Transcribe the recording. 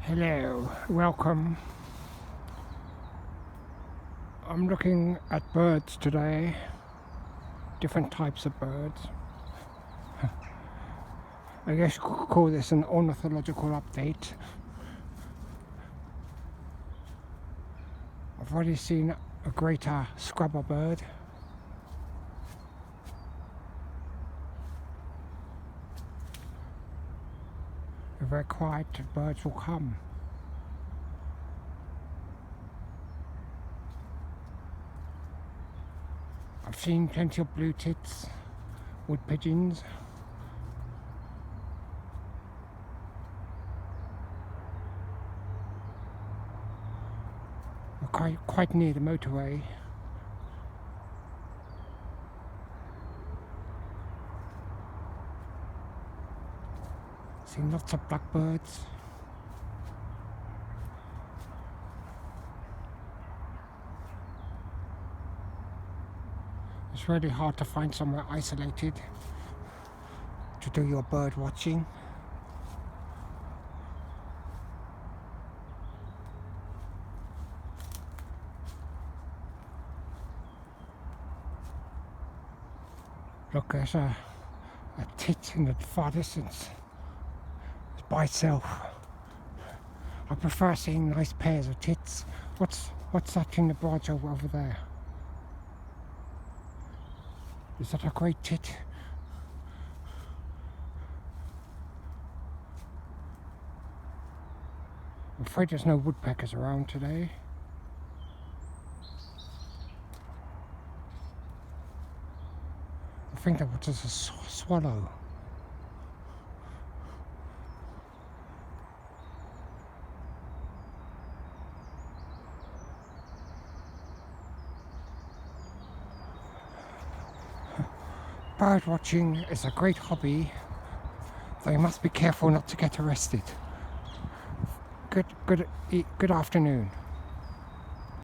Hello, welcome. I'm looking at birds today, different types of birds. I guess you could call this an ornithological update. I've already seen a greater scrubber bird. They're very quiet, birds will come. I've seen plenty of blue tits, wood pigeons. We're quite near the motorway. Seen lots of blackbirds. It's really hard to find somewhere isolated to do your bird watching. Look, there's a tit in the far distance. It's by itself. I prefer seeing nice pairs of tits. What's that in the branch over there? Is that a great tit? I'm afraid there's no woodpeckers around today. I think that was just a swallow. Bird watching is a great hobby, though you must be careful not to get arrested. Good afternoon.